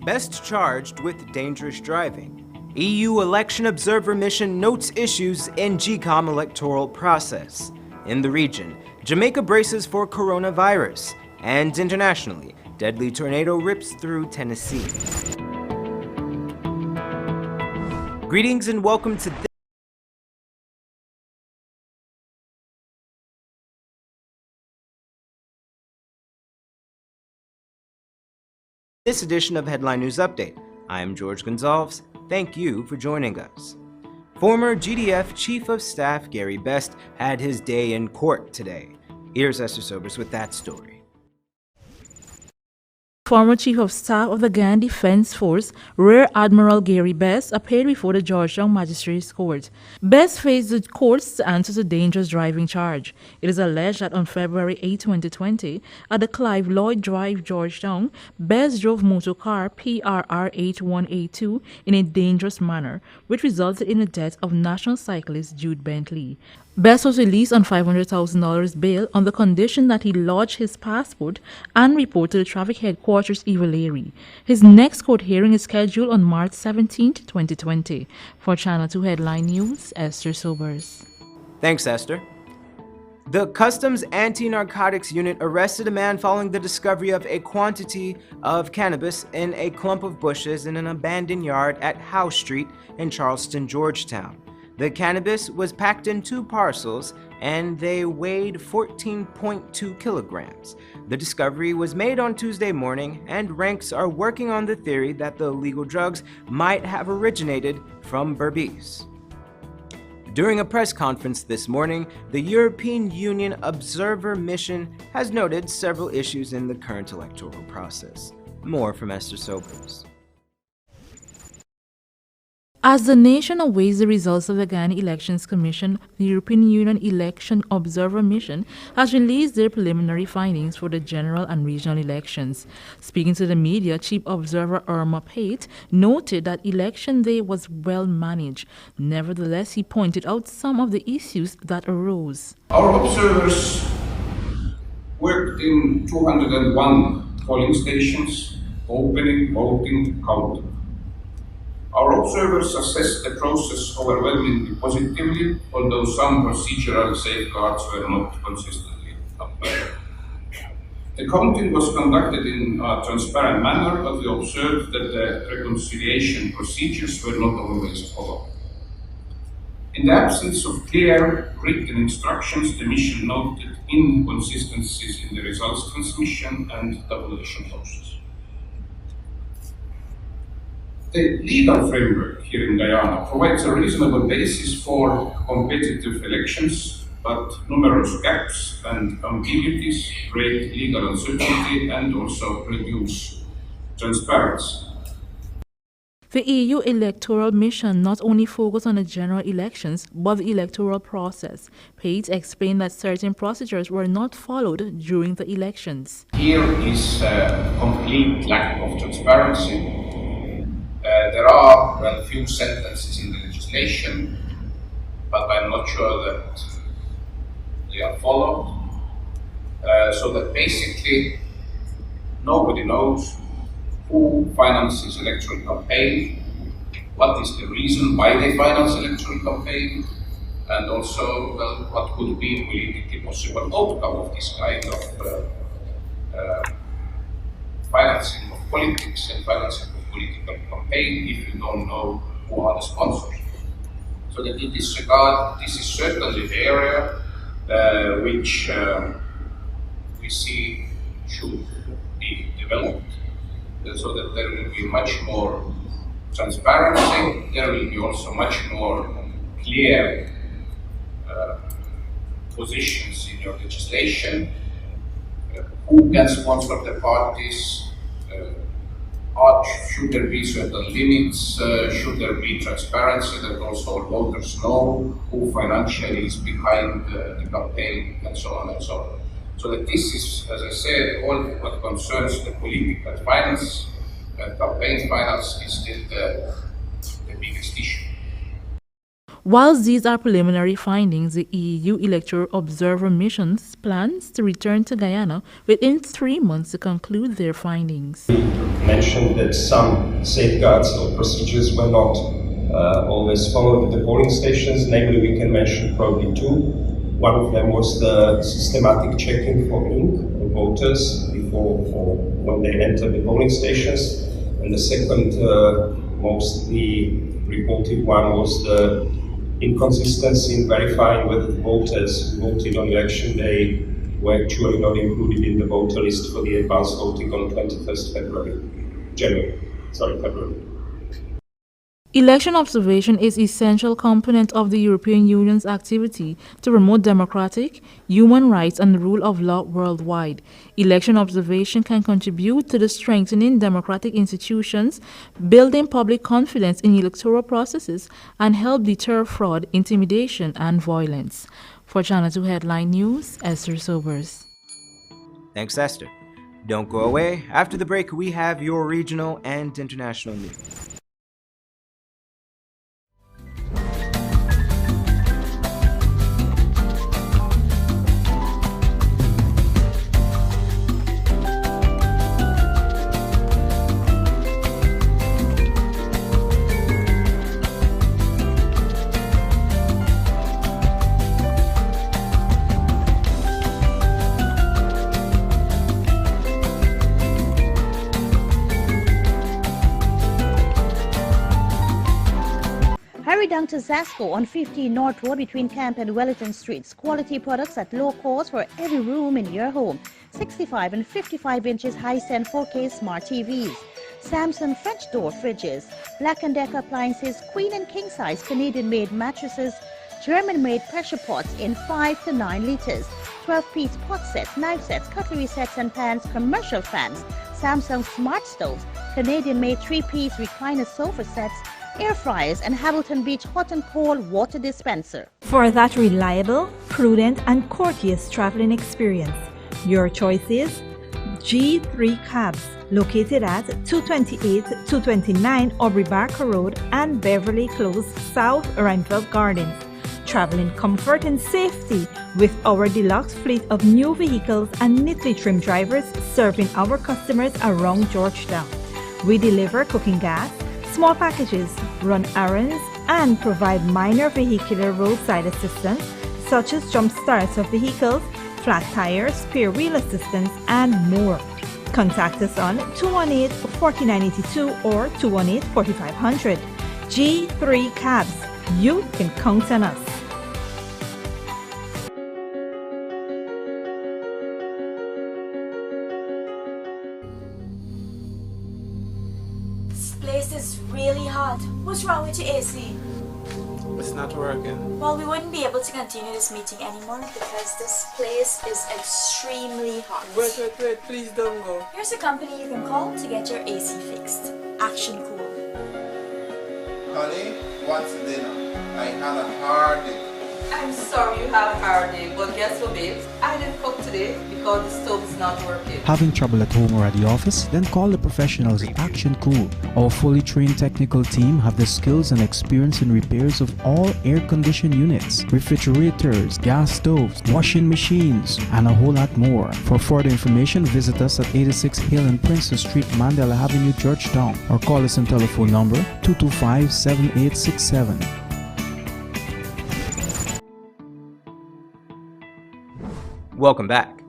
Best charged with dangerous driving. EU election observer mission notes issues in GECOM electoral process. In the region, Jamaica braces for coronavirus. And internationally, deadly tornado rips through Tennessee. Greetings and welcome to this edition of Headline News Update. I am George Gonzalez. Thank you for joining us. Former GDF Chief of Staff Gary Best had his day in court today. Here's Esther Sobers with that story. Former Chief of Staff of the Guyana Defense Force, Rear Admiral Gary Best, appeared before the Georgetown Magistrates Court. Best faced the courts to answer the dangerous driving charge. It is alleged that on February 8, 2020, at the Clive Lloyd Drive, Georgetown, Best drove motor car PRR 8182 in a dangerous manner, which resulted in the death of national cyclist Jude Bentley. Best was released on $500,000 bail on the condition that he lodged his passport and report to the traffic headquarters Ivalere. His next court hearing is scheduled on March 17, 2020. For Channel 2 Headline News, Esther Sobers. Thanks, Esther. The Customs Anti-Narcotics Unit arrested a man following the discovery of a quantity of cannabis in a clump of bushes in an abandoned yard at House Street in Charleston, Georgetown. The cannabis was packed in 2 parcels and they weighed 14.2 kilograms. The discovery was made on Tuesday morning, and ranks are working on the theory that the illegal drugs might have originated from Berbice. During a press conference this morning, the European Union Observer Mission has noted several issues in the current electoral process. More from Esther Sobers. As the nation awaits the results of the Guyana Elections Commission, the European Union Election Observer Mission has released their preliminary findings for the general and regional elections. Speaking to the media, Chief Observer Irma Pate noted that election day was well managed. Nevertheless, he pointed out some of the issues that arose. Our observers worked in 201 polling stations, opening, voting, counting. Our observers assessed the process overwhelmingly positively, although some procedural safeguards were not consistently applied. The counting was conducted in a transparent manner, but we observed that the reconciliation procedures were not always followed. In the absence of clear written instructions, the mission noted inconsistencies in the results transmission and tabulation process. The legal framework here in Guyana provides a reasonable basis for competitive elections, but numerous gaps and ambiguities create legal uncertainty and also reduce transparency. The EU Electoral Mission not only focused on the general elections, but the electoral process. Pate explained that certain procedures were not followed during the elections. Here is a complete lack of transparency. There are a few sentences in the legislation, but I'm not sure that they are followed. So that basically nobody knows who finances electoral campaign, what is the reason why they finance electoral campaign, and also, well, what could be politically possible outcome of this kind of financing of politics and financing of political campaign if you don't know who are the sponsors. So that in this regard, this is certainly the area which we see should be developed, so that there will be much more transparency, there will be also much more clear positions in your legislation, who can sponsor the parties, should there be certain limits, should there be transparency that also voters know who financially is behind the campaign, and so on and so on. So that this is, as I said, all what concerns the political finance and campaign finance is still the biggest issue. Whilst these are preliminary findings, the EU Electoral Observer Missions plans to return to Guyana within 3 months to conclude their findings. We mentioned that some safeguards or procedures were not always followed at the polling stations. Namely, we can mention probably two. One of them was the systematic checking for ink of voters before when they enter the polling stations. And the second mostly reported one was the inconsistency in verifying whether the voters who voted on election day were actually not included in the voter list for the advance voting on 21st February. Election observation is an essential component of the European Union's activity to promote democratic, human rights and the rule of law worldwide. Election observation can contribute to the strengthening democratic institutions, building public confidence in electoral processes, and help deter fraud, intimidation, and violence. For Channel 2 Headline News, Esther Sobers. Thanks, Esther. Don't go away. After the break, we have your regional and international news. Hurry down to Zasco on 15 North Road between Camp and Wellington Streets. Quality products at low cost for every room in your home. 65 and 55 inches high-end 4K smart TVs. Samsung French door fridges. Black & Decker appliances, queen and king size Canadian-made mattresses. German-made pressure pots in 5 to 9 liters. 12-piece pot sets, knife sets, cutlery sets and pans, commercial fans. Samsung smart stoves. Canadian-made 3-piece recliner sofa sets. Air fryers and Hamilton Beach hot and cold water dispenser. For that reliable, prudent and courteous traveling experience, your choice is G3 Cabs, located at 228-229 Aubrey Barker Road and Beverly Close, South Renfrew Gardens. Traveling comfort and safety with our deluxe fleet of new vehicles and neatly trimmed drivers serving our customers around Georgetown. We deliver cooking gas, small packages, run errands, and provide minor vehicular roadside assistance such as jump starts of vehicles, flat tires, spare wheel assistance, and more. Contact us on 218-4982 or 218-4500. G3 Cabs. You can count on us. This place is really hot. What's wrong with your AC? It's not working. Well, we wouldn't be able to continue this meeting anymore because this place is extremely hot. Wait, please don't go. Here's a company you can call to get your AC fixed. Action Cool. Honey, what's dinner? I had a hard day. I'm sorry you had a hard day, but guess what, babes? I didn't cook today because the stove is not working. Having trouble at home or at the office? Then call the professionals at Action Cool. Our fully trained technical team have the skills and experience in repairs of all air-conditioned units, refrigerators, gas stoves, washing machines, and a whole lot more. For further information, visit us at 86 Hill and Princess Street, Mandela Avenue, Georgetown, or call us on telephone number 225-7867. Welcome back.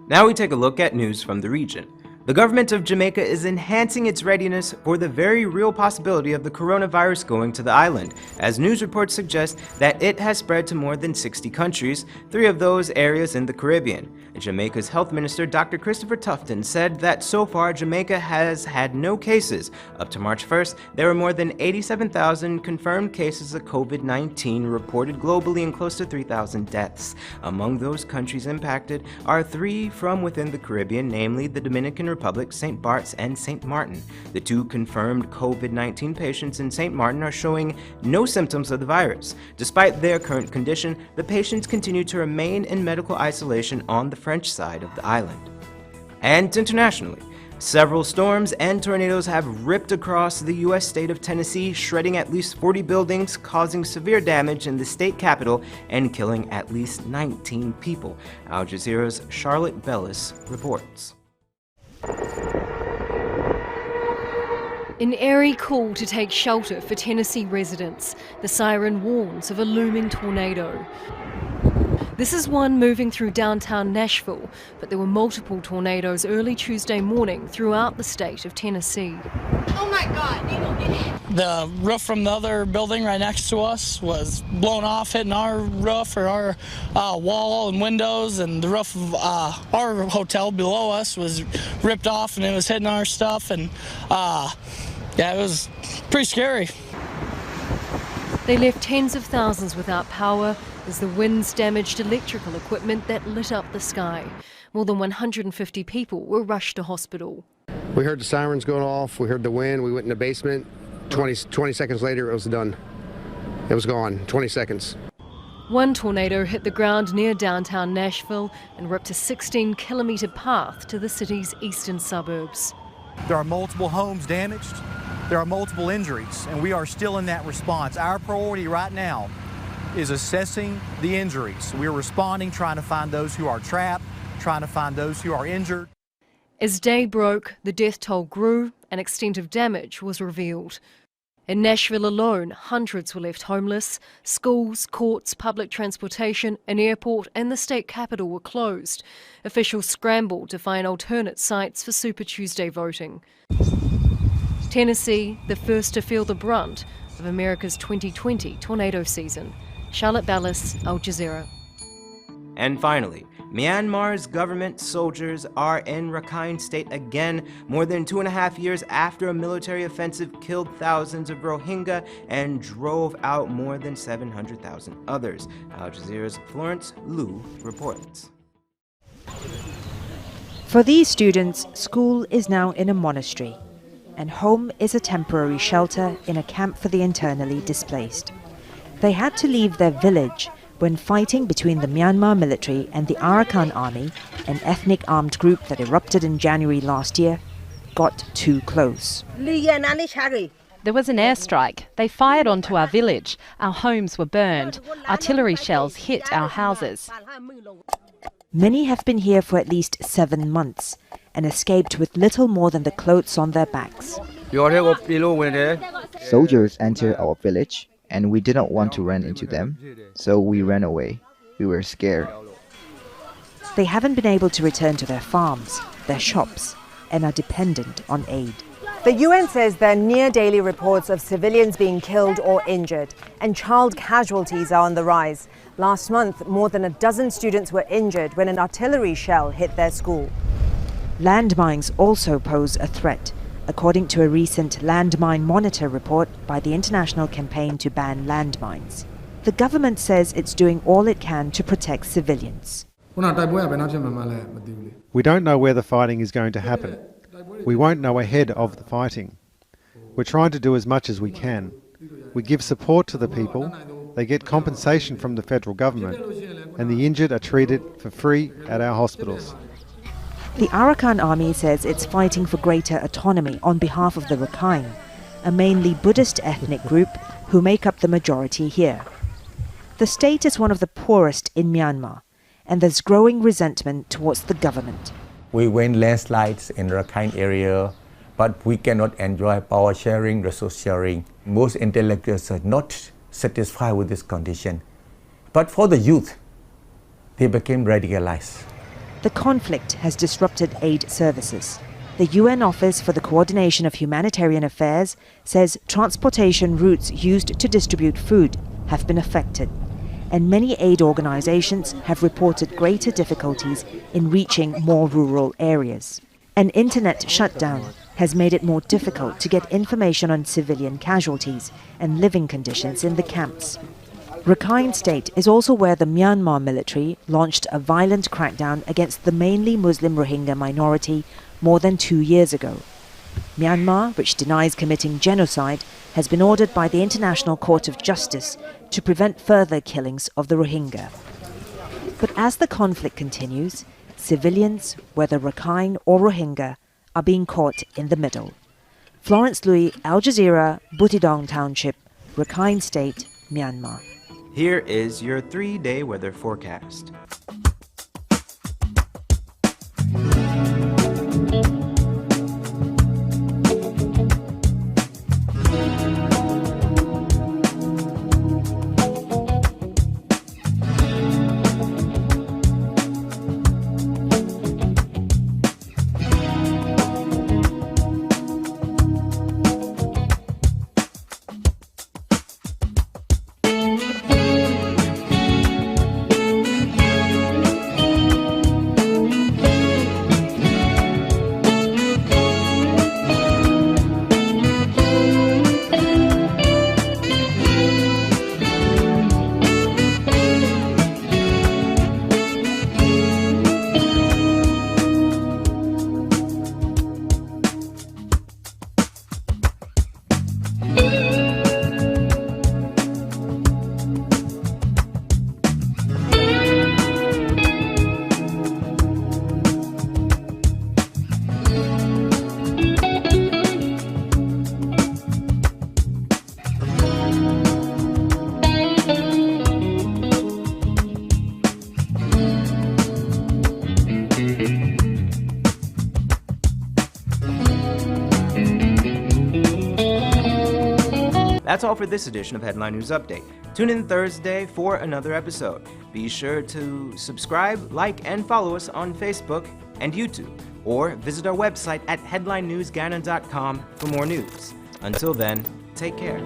Now we take a look at news from the region. The government of Jamaica is enhancing its readiness for the very real possibility of the coronavirus going to the island, as news reports suggest that it has spread to more than 60 countries, 3 of those areas in the Caribbean. Jamaica's Health Minister Dr. Christopher Tufton said that so far Jamaica has had no cases. Up to March 1st, there were more than 87,000 confirmed cases of COVID-19 reported globally and close to 3,000 deaths. Among those countries impacted are 3 from within the Caribbean, namely the Dominican Republic, St. Bart's, and St. Martin. The 2 confirmed COVID-19 patients in St. Martin are showing no symptoms of the virus. Despite their current condition, the patients continue to remain in medical isolation on the French side of the island. And internationally, Several storms and tornadoes have ripped across the U.S. state of Tennessee, shredding at least 40 buildings, causing severe damage in the state capital, and killing at least 19 people. Al Jazeera's Charlotte Bellis reports. An eerie call to take shelter for Tennessee residents. The siren warns of a looming tornado. This is one moving through downtown Nashville, but there were multiple tornadoes early Tuesday morning throughout the state of Tennessee. Oh my God! The roof from the other building right next to us was blown off, hitting our roof or our wall and windows, and the roof of our hotel below us was ripped off and it was hitting our stuff, and yeah, it was pretty scary. They left tens of thousands without power as the winds damaged electrical equipment that lit up the sky. More than 150 people were rushed to hospital. We heard the sirens going off, we heard the wind, we went in the basement. 20 seconds later it was done. It was gone, 20 seconds. One tornado hit the ground near downtown Nashville and ripped a 16-kilometre path to the city's eastern suburbs. There are multiple homes damaged, there are multiple injuries, and we are still in that response. Our priority right now is assessing the injuries. We are responding, trying to find those who are trapped, trying to find those who are injured. As day broke, the death toll grew and extent of damage was revealed. In Nashville alone, hundreds were left homeless. Schools, courts, public transportation, an airport and the state capitol were closed. Officials scrambled to find alternate sites for Super Tuesday voting. Tennessee, the first to feel the brunt of America's 2020 tornado season. Charlotte Bellis, Al Jazeera. And finally, Myanmar's government soldiers are in Rakhine State again, more than 2.5 years after a military offensive killed thousands of Rohingya and drove out more than 700,000 others. Al Jazeera's Florence Liu reports. For these students, school is now in a monastery, and home is a temporary shelter in a camp for the internally displaced. They had to leave their village when fighting between the Myanmar military and the Arakan army, an ethnic armed group that erupted in January last year, got too close. There was an airstrike. They fired onto our village. Our homes were burned. Artillery shells hit our houses. Many have been here for at least 7 months and escaped with little more than the clothes on their backs. Soldiers entered our village, and we didn't want to run into them, so we ran away. We were scared. They haven't been able to return to their farms, their shops, and are dependent on aid. The UN says there are near-daily reports of civilians being killed or injured, and child casualties are on the rise. Last month, more than a dozen students were injured when an artillery shell hit their school. Landmines also pose a threat, according to a recent Landmine Monitor report by the International Campaign to Ban Landmines. The government says it's doing all it can to protect civilians. We don't know where the fighting is going to happen. We won't know ahead of the fighting. We're trying to do as much as we can. We give support to the people, they get compensation from the federal government, and the injured are treated for free at our hospitals. The Arakan army says it's fighting for greater autonomy on behalf of the Rakhine, a mainly Buddhist ethnic group who make up the majority here. The state is one of the poorest in Myanmar, and there's growing resentment towards the government. We win landslides in the Rakhine area, but we cannot enjoy power sharing, resource sharing. Most intellectuals are not satisfied with this condition. But for the youth, they became radicalized. The conflict has disrupted aid services. The UN Office for the Coordination of Humanitarian Affairs says transportation routes used to distribute food have been affected, and many aid organizations have reported greater difficulties in reaching more rural areas. An internet shutdown has made it more difficult to get information on civilian casualties and living conditions in the camps. Rakhine State is also where the Myanmar military launched a violent crackdown against the mainly Muslim Rohingya minority more than 2 years ago. Myanmar, which denies committing genocide, has been ordered by the International Court of Justice to prevent further killings of the Rohingya. But as the conflict continues, civilians, whether Rakhine or Rohingya, are being caught in the middle. Florence Louis, Al Jazeera, Butidong Township, Rakhine State, Myanmar. Here is your 3-day weather forecast. That's all for this edition of Headline News Update. Tune in Thursday for another episode. Be sure to subscribe, like, and follow us on Facebook and YouTube, or visit our website at headlinenewsguyana.com for more news. Until then, take care.